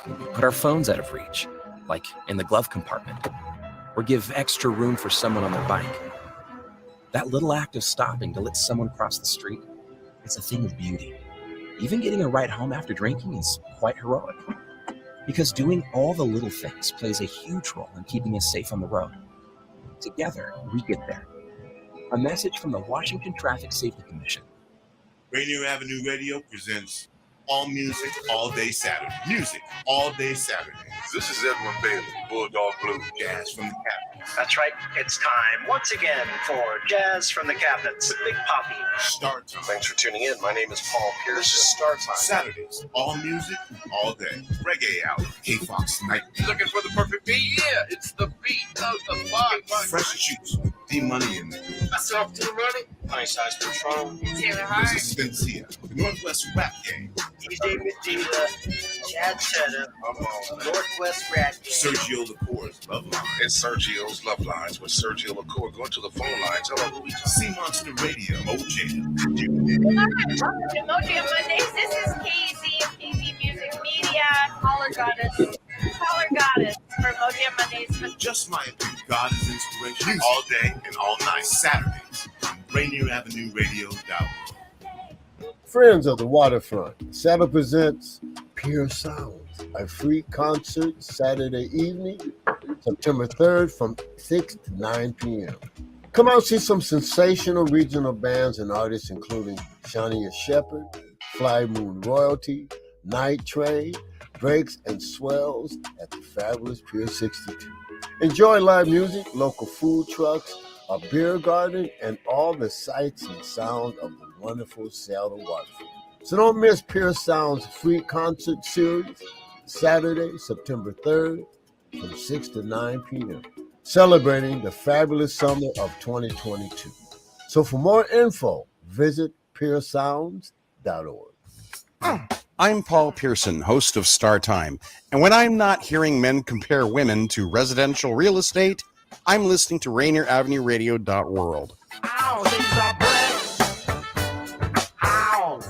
put our phones out of reach, like in the glove compartment, or give extra room for someone on their bike. That little act of stopping to let someone cross the street, it's a thing of beauty. Even getting a ride home after drinking is quite heroic, because doing all the little things plays a huge role in keeping us safe on the road. Together, we get there. A message from the Washington Traffic Safety Commission. Rainier Avenue Radio presents All Music, All Day Saturday. Music, all day Saturday. This is Edwin Bailey, Bulldog Blues. Jazz from the Cabinets. That's right. It's time once again for Jazz from the Cabinets with Big Poppy. Start Time. Thanks for tuning in. My name is Paul Pierce. This is Start Time. Saturdays, all music, all day. Reggae Hour, K-Fox Night. Looking for the perfect beat? Yeah, it's the beat of the box. Fresh Shoots, D-Money in there. That's off to the money. Nice size Patron. Taylor Hart. This is Spencia, the Northwest Rap Gang. DJ Medina, Chad Cheddar, Northwest Rat Gang. Sergio Lacour's Love Line. It's Sergio's Love Lines with Sergio LaCour. Go to the phone lines. Hello, who we talking? Sea Monster Radio, Mojam. Welcome to Mojam Mondays. This is KZ of KZ Music Media, Caller Goddess for Mojam Mondays. Just my opinion. God is inspiration. Music. All day and all night. Saturdays. RainierAvenueRadio.org. Friends of the Waterfront, Saddle presents Pure Sounds, a free concert Saturday evening, September 3rd from 6 to 9 p.m. Come out and see some sensational regional bands and artists including Shania Shepherd, Fly Moon Royalty, Night Train, Breaks and Swells at the fabulous Pier 62. Enjoy live music, local food trucks, a beer garden, and all the sights and sounds of the wonderful Seattle waterfront. So don't miss Pure Sound's free concert series, Saturday, September 3rd, from 6 to 9 p.m., celebrating the fabulous summer of 2022. So for more info, visit puresounds.org. I'm Paul Pearson, host of Star Time, and when I'm not hearing men compare women to residential real estate, I'm listening to Rainier Avenue Radio.world. Ow, things are black. Ow.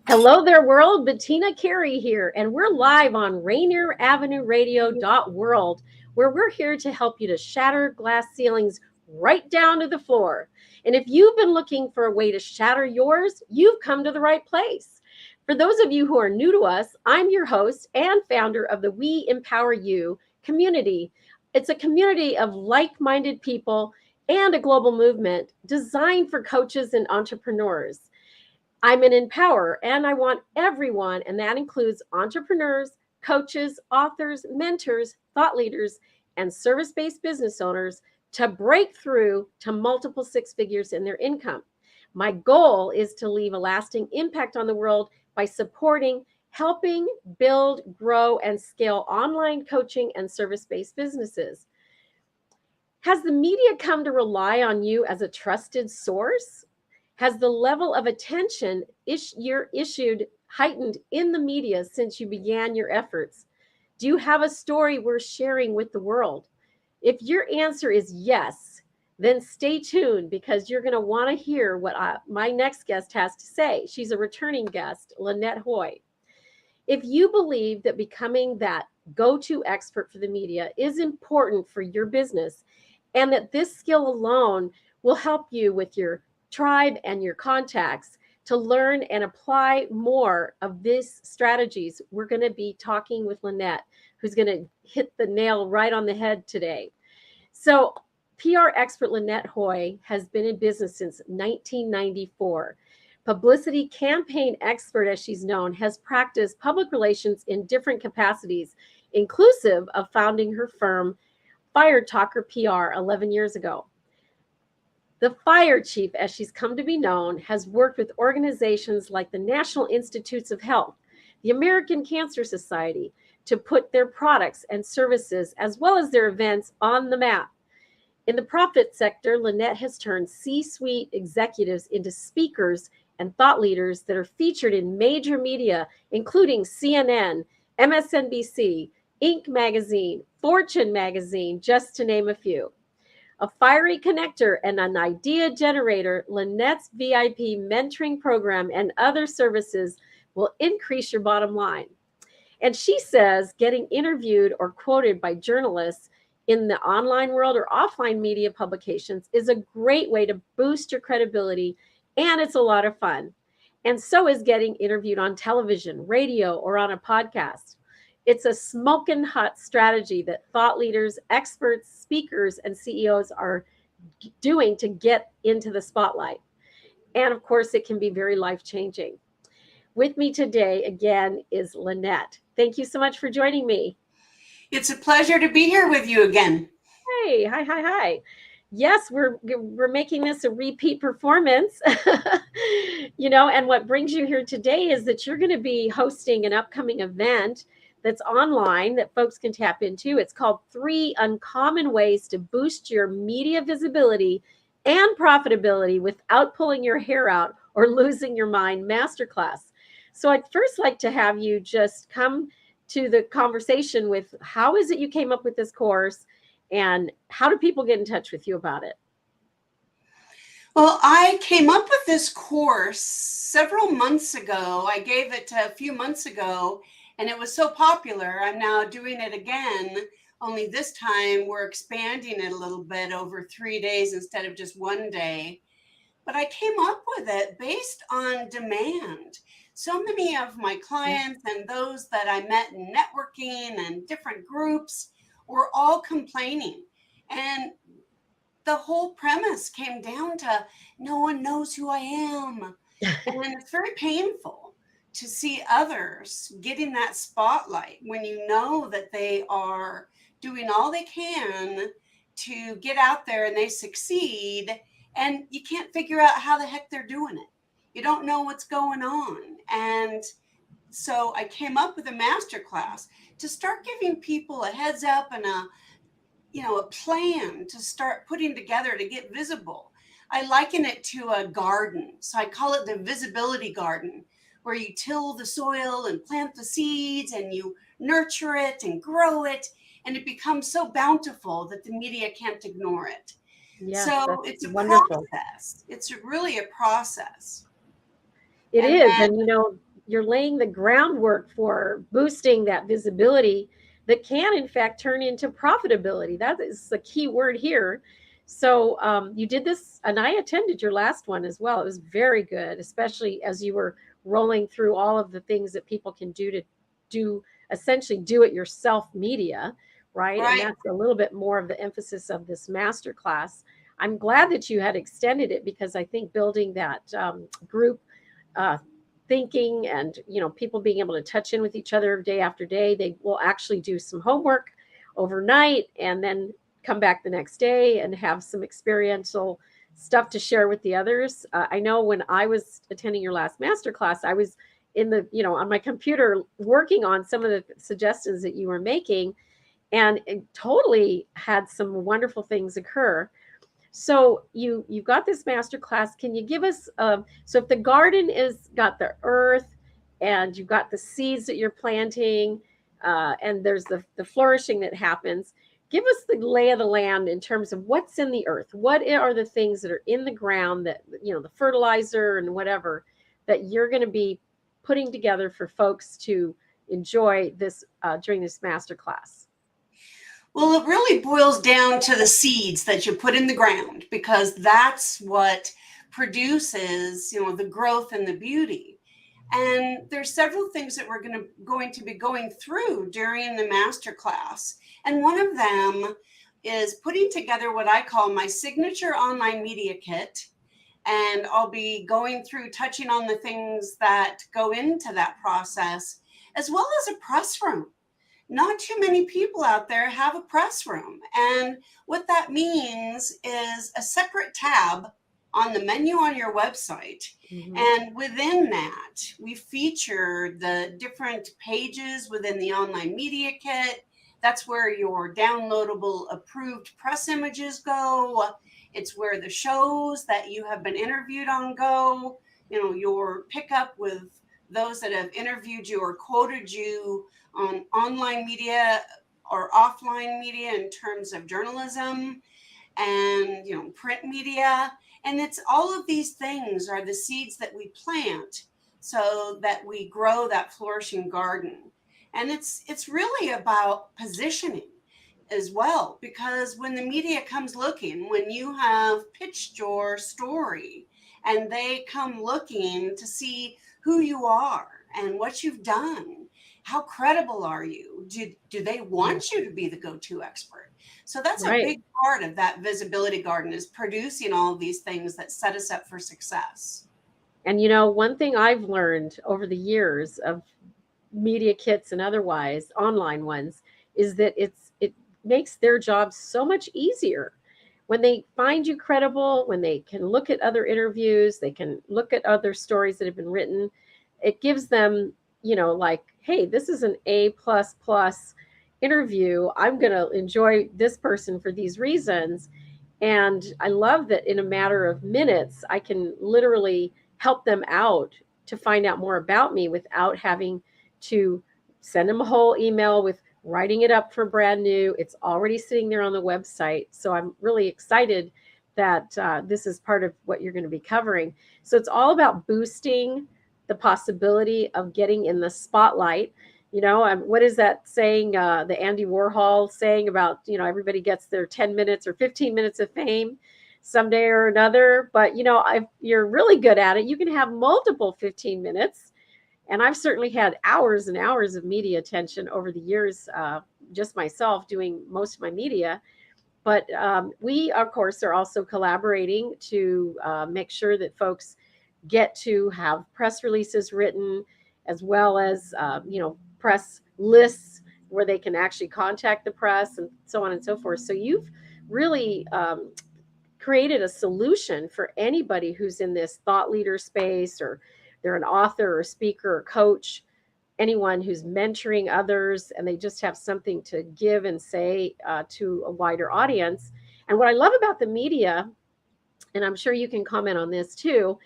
Hello there, world. Bettina Carey here, and we're live on Rainier Avenue Radio.world, where we're here to help you to shatter glass ceilings right down to the floor. And if you've been looking for a way to shatter yours, you've come to the right place. For those of you who are new to us, I'm your host and founder of the We Empower You community. It's a community of like-minded people and a global movement designed for coaches and entrepreneurs. I'm an empower, and I want everyone, and that includes entrepreneurs, coaches, authors, mentors, thought leaders, and service-based business owners to break through to multiple six figures in their income. My goal is to leave a lasting impact on the world by supporting, helping build, grow, and scale online coaching and service-based businesses. Has the media come to rely on you as a trusted source? Has the level of attention you're issued heightened in the media since you began your efforts? Do you have a story worth sharing with the world? If your answer is yes, then stay tuned, because you're going to want to hear what my next guest has to say. She's a returning guest, Lynette Hoy. If you believe that becoming that go-to expert for the media is important for your business, and that this skill alone will help you with your tribe and your contacts to learn and apply more of these strategies, we're going to be talking with Lynette, who's going to hit the nail right on the head today. So PR expert Lynette Hoy has been in business since 1994. Publicity campaign expert, as she's known, has practiced public relations in different capacities, inclusive of founding her firm, Firetalker PR, 11 years ago. The Fire Chief, as she's come to be known, has worked with organizations like the National Institutes of Health, the American Cancer Society, to put their products and services, as well as their events, on the map. In the profit sector, Lynette has turned C-suite executives into speakers and thought leaders that are featured in major media, including CNN, MSNBC, Inc. magazine, Fortune magazine, just to name a few. A fiery connector and an idea generator, Lynette's VIP mentoring program and other services will increase your bottom line. And she says getting interviewed or quoted by journalists in the online world or offline media publications is a great way to boost your credibility, and it's a lot of fun. And so is getting interviewed on television, radio, or on a podcast. It's a smoking hot strategy that thought leaders, experts, speakers, and CEOs are doing to get into the spotlight. And of course, it can be very life-changing. With me today, again, is Lynette. Thank you so much for joining me. It's a pleasure to be here with you again. Hey, hi. Yes, we're making this a repeat performance. And what brings you here today is that you're going to be hosting an upcoming event that's online that folks can tap into. It's called 3 Uncommon Ways to Boost Your Media Visibility and Profitability Without Pulling Your Hair Out or Losing Your Mind Masterclass. So I'd first like to have you just come to the conversation with how is it you came up with this course and how do people get in touch with you about it? Well, I came up with this course several months ago. I gave it a few months ago and it was so popular. I'm now doing it again, only this time we're expanding it a little bit over 3 days instead of just 1 day. But I came up with it based on demand. So many of my clients and those that I met in networking and different groups were all complaining. And the whole premise came down to no one knows who I am. And it's very painful to see others getting that spotlight when you know that they are doing all they can to get out there and they succeed. And you can't figure out how the heck they're doing it. You don't know what's going on. And so I came up with a masterclass to start giving people a heads up and a plan to start putting together to get visible. I liken it to a garden. So I call it the visibility garden, where you till the soil and plant the seeds and you nurture it and grow it. And it becomes so bountiful that the media can't ignore it. Yeah, so it's a wonderful process. It's really a process. It is. And, you're laying the groundwork for boosting that visibility that can, in fact, turn into profitability. That is the key word here. So you did this, and I attended your last one as well. It was very good, especially as you were rolling through all of the things that people can do essentially do-it-yourself media, right? And that's a little bit more of the emphasis of this masterclass. I'm glad that you had extended it because I think building that group thinking and, people being able to touch in with each other day after day, they will actually do some homework overnight and then come back the next day and have some experiential stuff to share with the others. I know when I was attending your last masterclass, I was in the, on my computer working on some of the suggestions that you were making, and it totally had some wonderful things occur. So you've got this masterclass. Can you give us, so if the garden is got the earth and you've got the seeds that you're planting and there's the flourishing that happens, give us the lay of the land in terms of what's in the earth. What are the things that are in the ground that, the fertilizer and whatever that you're going to be putting together for folks to enjoy this during this masterclass? Well, it really boils down to the seeds that you put in the ground, because that's what produces, the growth and the beauty. And there's several things that we're going to be going through during the masterclass. And one of them is putting together what I call my signature online media kit. And I'll be going through touching on the things that go into that process, as well as a press room. Not too many people out there have a press room. And what that means is a separate tab on the menu on your website. Mm-hmm. And within that, we feature the different pages within the online media kit. That's where your downloadable approved press images go. It's where the shows that you have been interviewed on go. Your pickup with those that have interviewed you or quoted you on online media or offline media in terms of journalism and, print media. And it's all of these things are the seeds that we plant so that we grow that flourishing garden. And it's really about positioning as well, because when the media comes looking, when you have pitched your story and they come looking to see who you are and what you've done, how credible are you? Do they want you to be the go-to expert? So that's a big part of that visibility garden, is producing all of these things that set us up for success. And one thing I've learned over the years of media kits and otherwise online ones is that it makes their job so much easier when they find you credible, when they can look at other interviews, they can look at other stories that have been written. It gives them, like, hey, this is an A++ interview. I'm going to enjoy this person for these reasons. And I love that in a matter of minutes, I can literally help them out to find out more about me without having to send them a whole email with writing it up for brand new. It's already sitting there on the website. So I'm really excited that this is part of what you're going to be covering. So it's all about boosting the possibility of getting in the spotlight. What is that saying, the Andy Warhol saying about, everybody gets their 10 minutes or 15 minutes of fame someday or another. But, if you're really good at it, you can have multiple 15 minutes. And I've certainly had hours and hours of media attention over the years, just myself doing most of my media. But we, of course, are also collaborating to make sure that folks get to have press releases written, as well as, press lists where they can actually contact the press and so on and so forth. So you've really created a solution for anybody who's in this thought leader space, or they're an author or speaker or coach, anyone who's mentoring others, and they just have something to give and say to a wider audience. And what I love about the media, and I'm sure you can comment on this too,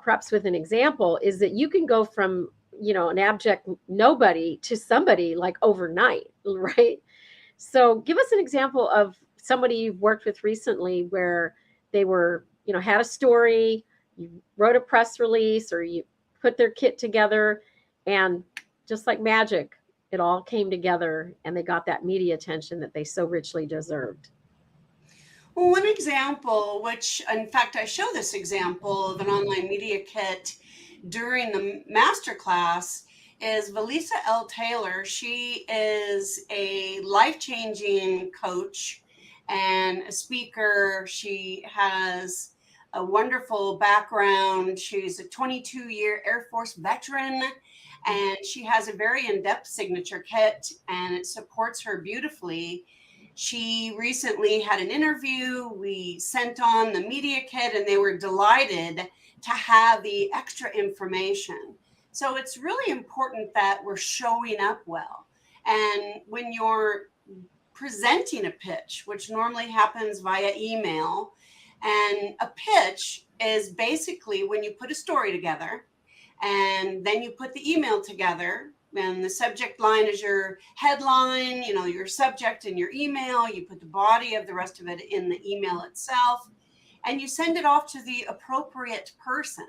perhaps with an example, is that you can go from, an abject nobody to somebody like overnight, right? So give us an example of somebody you've worked with recently where they were, had a story, you wrote a press release, or you put their kit together, and just like magic, it all came together and they got that media attention that they so richly deserved. Well, one example, which in fact I show this example of an online media kit during the Masterclass, is Valisa L. Taylor. She is a life-changing coach and a speaker. She has a wonderful background. She's a 22-year Air Force veteran, and she has a very in-depth signature kit, and it supports her beautifully. She recently had an interview. We sent on the media kit, and they were delighted to have the extra information. So it's really important that we're showing up well. And when you're presenting a pitch, which normally happens via email, and a pitch is basically when you put a story together and then you put the email together, and the subject line is your headline, your subject in your email, you put the body of the rest of it in the email itself, and you send it off to the appropriate person.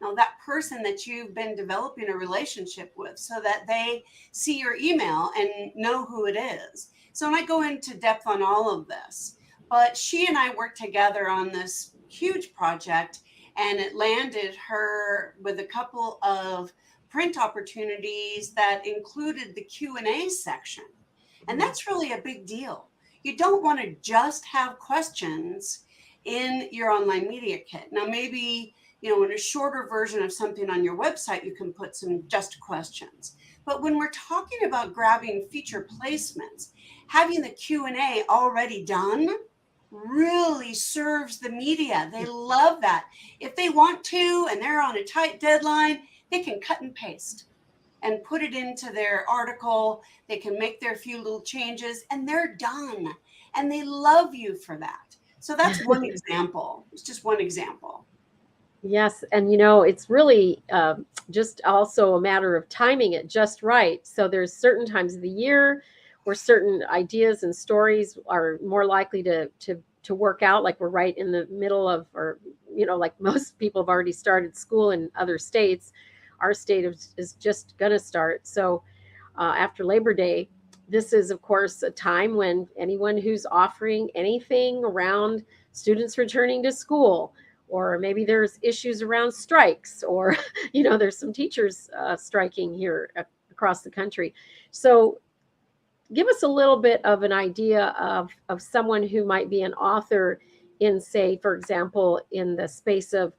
Now, that person that you've been developing a relationship with, so that they see your email and know who it is. So I might go into depth on all of this, but she and I worked together on this huge project, and it landed her with a couple of print opportunities that included the Q&A section. And that's really a big deal. You don't want to just have questions in your online media kit. Now, maybe, in a shorter version of something on your website, you can put some just questions. But when we're talking about grabbing feature placements, having the Q&A already done really serves the media. They love that. If they want to, and they're on a tight deadline, they can cut and paste and put it into their article. They can make their few little changes, and they're done. And they love you for that. So that's one example. It's just one example. Yes. And, it's really just also a matter of timing it just right. So there's certain times of the year where certain ideas and stories are more likely to work out, like we're right in the middle of, or, like most people have already started school in other states, our state is just going to start. So after Labor Day, this is, of course, a time when anyone who's offering anything around students returning to school, or maybe there's issues around strikes, or, there's some teachers striking here across the country. So give us a little bit of an idea of someone who might be an author in, say, for example, in the space of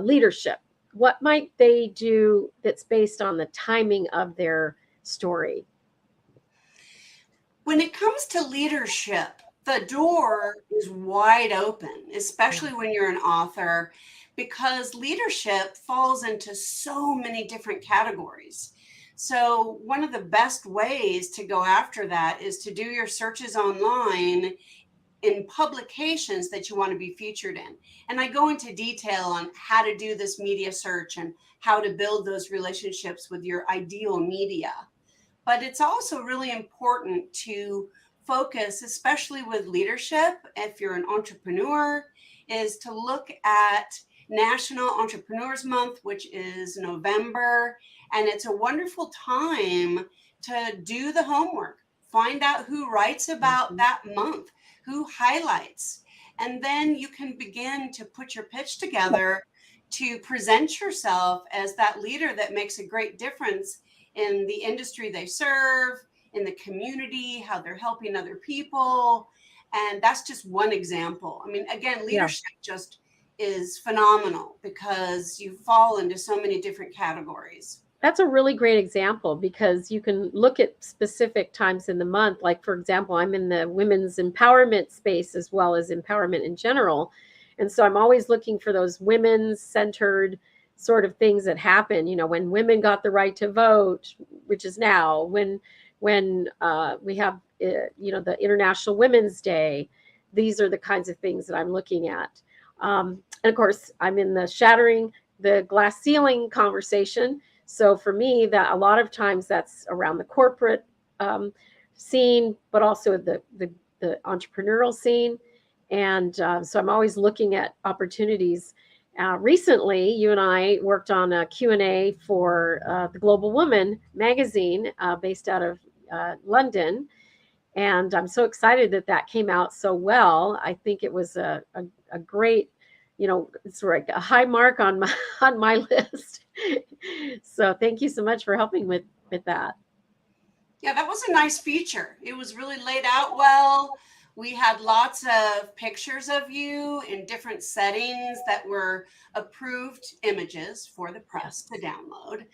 leadership. What might they do that's based on the timing of their story? When it comes to leadership, the door is wide open, especially when you're an author, because leadership falls into so many different categories. So one of the best ways to go after that is to do your searches online in publications that you want to be featured in. And I go into detail on how to do this media search and how to build those relationships with your ideal media. But it's also really important to focus, especially with leadership, if you're an entrepreneur, is to look at National Entrepreneurs Month, which is November. And it's a wonderful time to do the homework, find out who writes about that month, who highlights, and then you can begin to put your pitch together to present yourself as that leader that makes a great difference in the industry they serve, in the community, how they're helping other people. And that's just one example. I mean, again, leadership just is phenomenal because you fall into so many different categories. That's a really great example, because you can look at specific times in the month. Like, for example, I'm in the women's empowerment space as well as empowerment in general. And so I'm always looking for those women's centered sort of things that happen, when women got the right to vote, which is now, when we have, the International Women's Day. These are the kinds of things that I'm looking at. And of course, I'm in the Shattering the Glass Ceiling conversation. So for me, that a lot of times that's around the corporate scene, but also the entrepreneurial scene. And so I'm always looking at opportunities. Recently, you and I worked on a Q&A for the Global Woman magazine based out of London. And I'm so excited that came out so well. I think it was a great, it's like a high mark on my list. So thank you so much for helping with that. Yeah, that was a nice feature. It was really laid out well. We had lots of pictures of you in different settings that were approved images for the press to download.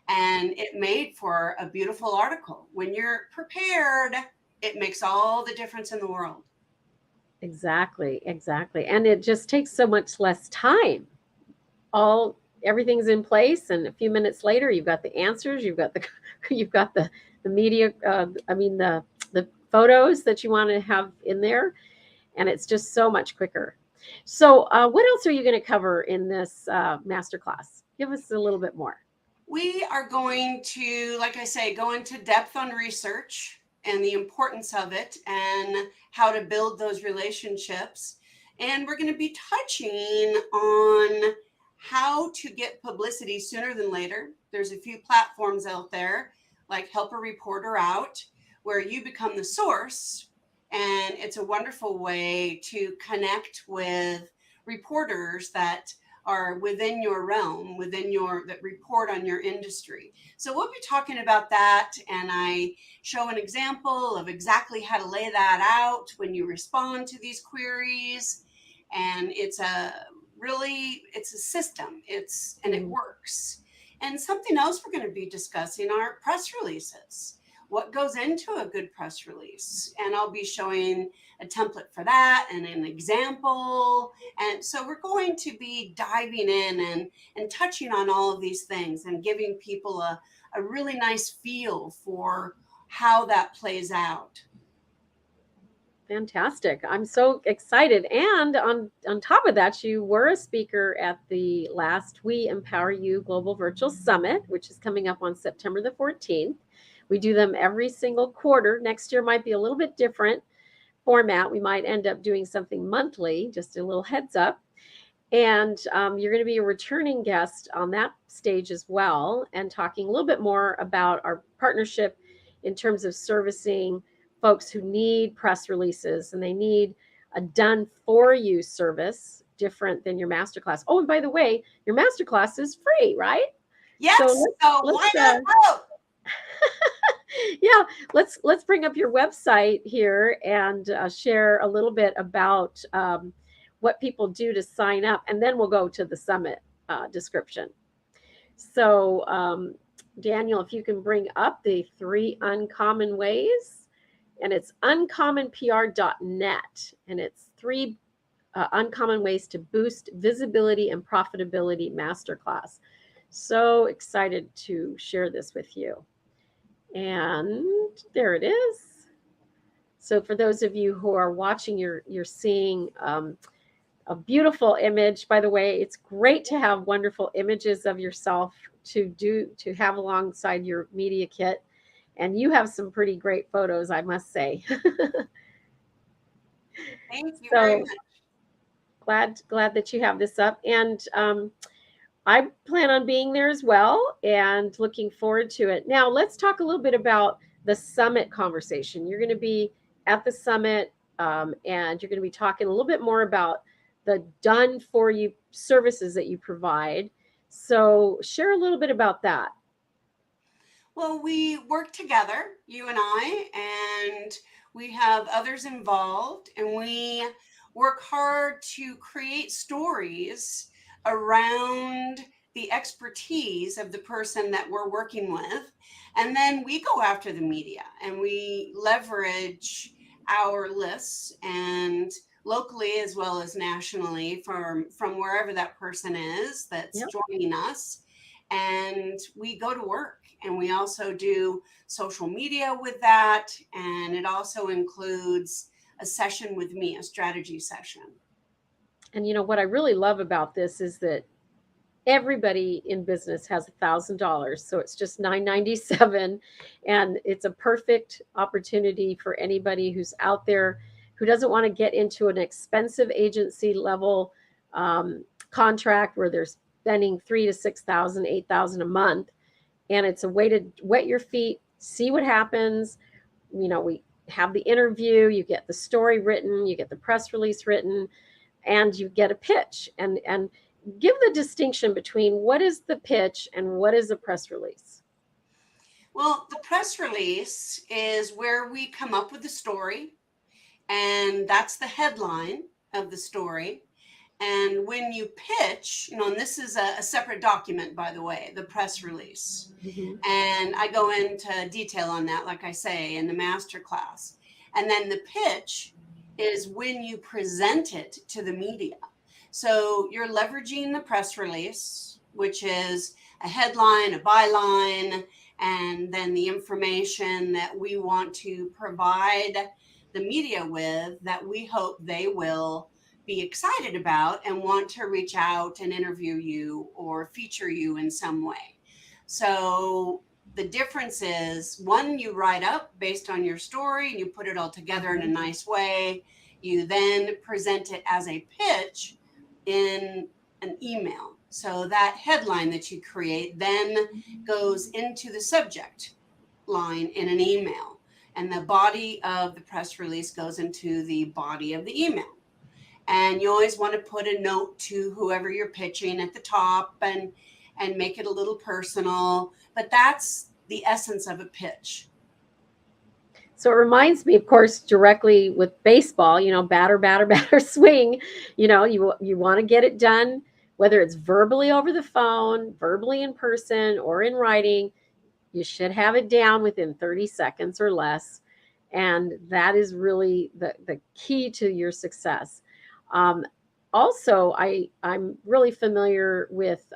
And it made for a beautiful article. When you're prepared, it makes all the difference in the world. Exactly. And it just takes so much less time. Everything's in place, and a few minutes later, you've got the answers. You've got the media. The photos that you want to have in there, and it's just so much quicker. So, what else are you going to cover in this masterclass? Give us a little bit more. We are going to, like I say, go into depth on research and the importance of it and how to build those relationships. And we're going to be touching on how to get publicity sooner than later. There's a few platforms out there like Help a Reporter Out, where you become the source. And it's a wonderful way to connect with reporters that are within your realm, that report on your industry. So we'll be talking about that. And I show an example of exactly how to lay that out when you respond to these queries. And it's a system, and it works. And something else we're going to be discussing are press releases. What goes into a good press release? And I'll be showing a template for that and an example. And so we're going to be diving in and touching on all of these things and giving people a really nice feel for how that plays out. Fantastic. I'm so excited. And on top of that, you were a speaker at the last We Empower You Global Virtual Summit, which is coming up on September the 14th. We do them every single quarter. Next year might be a little bit different format. We might end up doing something monthly, just a little heads up. And you're going to be a returning guest on that stage as well, and talking a little bit more about our partnership in terms of servicing folks who need press releases, and they need a done for you service different than your masterclass. Oh, and by the way, your masterclass is free, right? Yes. So why not go? Yeah, let's bring up your website here and share a little bit about what people do to sign up, and then we'll go to the summit description. So Daniel, if you can bring up the 3 uncommon ways, and it's uncommonpr.net, and it's 3 uncommon ways to boost visibility and profitability masterclass. So excited to share this with you. And there it is. So for those of you who are watching, you're seeing a beautiful image. By the way, it's great to have wonderful images of yourself to have alongside your media kit. And you have some pretty great photos, I must say. Thank you very much. Glad that you have this up. And I plan on being there as well and looking forward to it. Now, let's talk a little bit about the summit conversation. You're going to be at the summit and you're going to be talking a little bit more about the done for you services that you provide. So share a little bit about that. Well, we work together, you and I, and we have others involved, and we work hard to create stories around the expertise of the person that we're working with. And then we go after the media and we leverage our lists, and locally as well as nationally from wherever that person is that's joining us. And we go to work, and we also do social media with that. And it also includes a session with me, a strategy session. And what I really love about this is that everybody in business has $1,000. So it's just $997. And it's a perfect opportunity for anybody who's out there who doesn't want to get into an expensive agency level contract where they're spending $3,000 to $6,000, $8,000 a month. And it's a way to wet your feet, see what happens. We have the interview, you get the story written, you get the press release written, and you get a pitch. And give the distinction between what is the pitch and what is a press release. Well, the press release is where we come up with the story, and that's the headline of the story. And when you pitch, and this is a separate document, by the way, the press release. Mm-hmm. And I go into detail on that, like I say, in the masterclass. And then the pitch is when you present it to the media. So you're leveraging the press release, which is a headline, a byline, and then the information that we want to provide the media with that we hope they will be excited about and want to reach out and interview you or feature you in some way. So the difference is, one, you write up based on your story and you put it all together in a nice way. You then present it as a pitch in an email. So that headline that you create then goes into the subject line in an email, and the body of the press release goes into the body of the email. And you always want to put a note to whoever you're pitching at the top and make it a little personal. But that's the essence of a pitch. So it reminds me, of course, directly with baseball, batter, batter, batter, swing. You want to get it done, whether it's verbally over the phone, verbally in person, or in writing. You should have it down within 30 seconds or less. And that is really the key to your success. Also, I'm really familiar with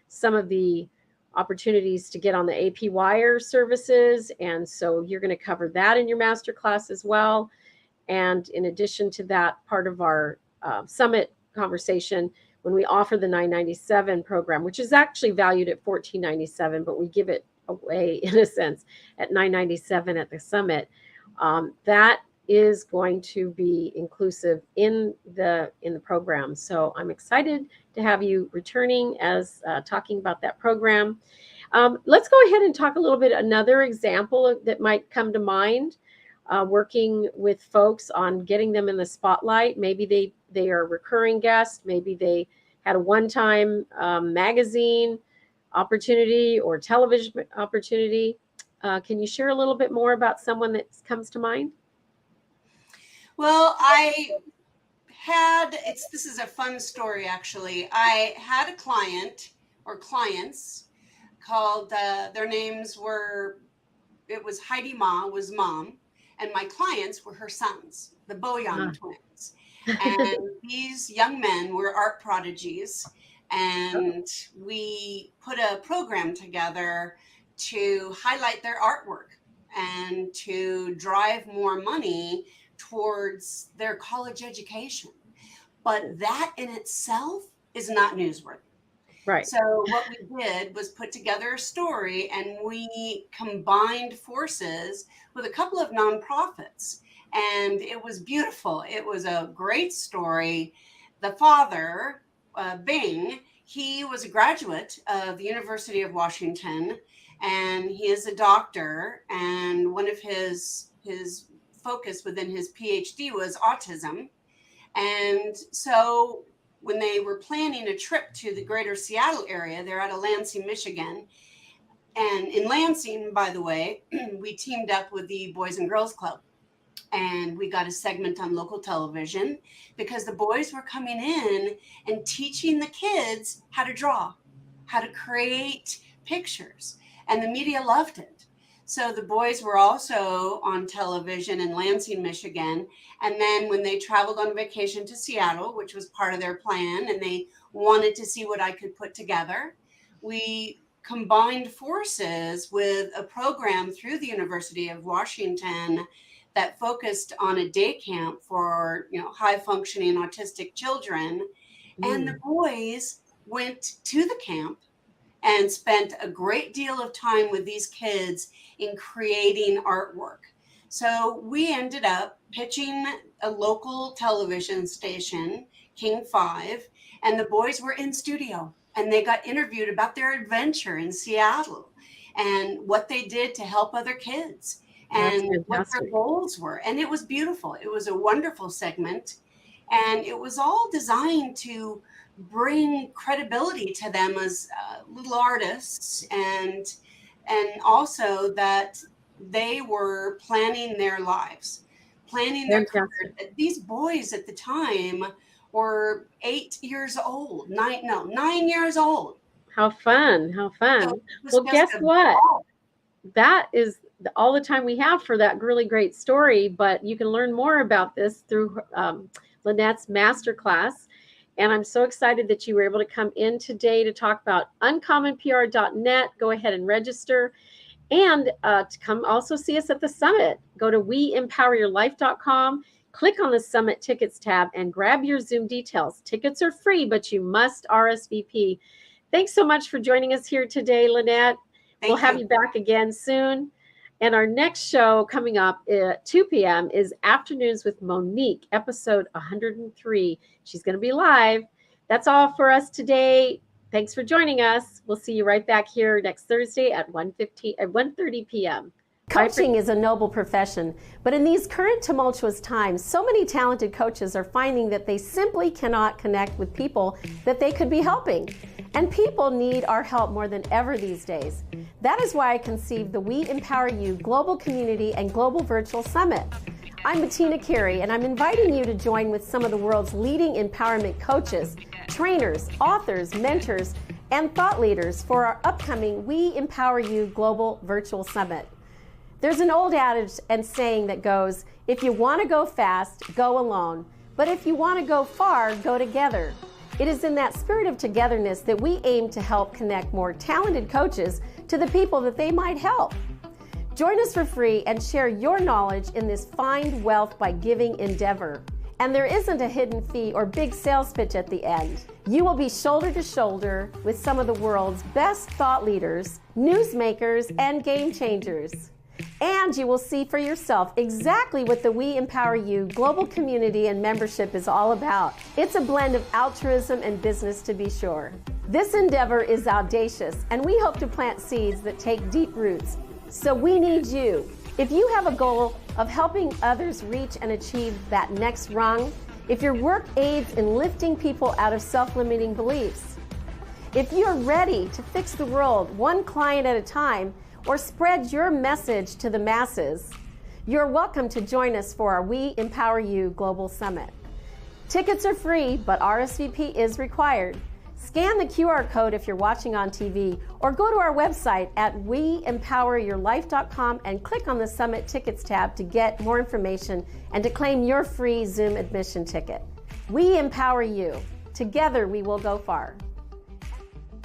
some of the opportunities to get on the AP Wire services. And so you're going to cover that in your masterclass as well. And in addition to that, part of our summit conversation, when we offer the $997 program, which is actually valued at $1,497, but we give it away in a sense at $997 at the summit, that is going to be inclusive in the program. So I'm excited to have you returning as talking about that program. Let's go ahead and talk a little bit, another example that might come to mind, working with folks on getting them in the spotlight. Maybe they are a recurring guest. Maybe they had a one-time magazine opportunity or television opportunity. Can you share a little bit more about someone that comes to mind? Well, this is a fun story, actually. I had a client or clients called, their names were, it was Heidi Ma was mom, and my clients were her sons, the Boyan twins. And these young men were art prodigies. And we put a program together to highlight their artwork and to drive more money towards their college education. But that in itself is not newsworthy. Right. So what we did was put together a story, and we combined forces with a couple of nonprofits. And it was beautiful. It was a great story. The father, Bing, he was a graduate of the University of Washington, and he is a doctor. And one of his focus within his PhD was autism. And so when they were planning a trip to the greater Seattle area, they're out of Lansing, Michigan. And in Lansing, by the way, we teamed up with the Boys and Girls Club. And we got a segment on local television because the boys were coming in and teaching the kids how to draw, how to create pictures. And the media loved it. So the boys were also on television in Lansing, Michigan. And then when they traveled on vacation to Seattle, which was part of their plan, and they wanted to see what I could put together, we combined forces with a program through the University of Washington that focused on a day camp for, high functioning autistic children. And the boys went to the camp and spent a great deal of time with these kids in creating artwork. So we ended up pitching a local television station, King 5, and the boys were in studio, and they got interviewed about their adventure in Seattle and what they did to help other kids and what their goals were. And it was beautiful. It was a wonderful segment. And it was all designed to bring credibility to them as little artists, and also that they were planning their lives, planning their career. These boys at the time were 8 years old, 9 years old. How fun. So well, guess what? That is all the time we have for that really great story, but you can learn more about this through Lynette's Masterclass. And I'm so excited that you were able to come in today to talk about uncommonpr.net. Go ahead and register. And to come also see us at the summit. Go to weempoweryourlife.com, click on the summit tickets tab, and grab your Zoom details. Tickets are free, but you must RSVP. Thanks so much for joining us here today, Lynette. We'll have you back again soon. And our next show coming up at 2 p.m. is Afternoons with Monique, episode 103. She's going to be live. That's all for us today. Thanks for joining us. We'll see you right back here next Thursday at 1:30 p.m. Coaching is a noble profession, but in these current tumultuous times, so many talented coaches are finding that they simply cannot connect with people that they could be helping. And people need our help more than ever these days. That is why I conceived the We Empower You Global Community and Global Virtual Summit. I'm Bettina Carey, and I'm inviting you to join with some of the world's leading empowerment coaches, trainers, authors, mentors, and thought leaders for our upcoming We Empower You Global Virtual Summit. There's an old adage and saying that goes, if you want to go fast, go alone. But if you want to go far, go together. It is in that spirit of togetherness that we aim to help connect more talented coaches to the people that they might help. Join us for free and share your knowledge in this Find Wealth by Giving endeavor. And there isn't a hidden fee or big sales pitch at the end. You will be shoulder to shoulder with some of the world's best thought leaders, newsmakers, and game changers. And you will see for yourself exactly what the We Empower You global community and membership is all about. It's a blend of altruism and business, to be sure. This endeavor is audacious, and we hope to plant seeds that take deep roots. So we need you. If you have a goal of helping others reach and achieve that next rung, if your work aids in lifting people out of self-limiting beliefs, if you're ready to fix the world one client at a time, or spread your message to the masses, you're welcome to join us for our We Empower You Global Summit. Tickets are free, but RSVP is required. Scan the QR code if you're watching on TV, or go to our website at weempoweryourlife.com and click on the Summit Tickets tab to get more information and to claim your free Zoom admission ticket. We empower you. Together we will go far.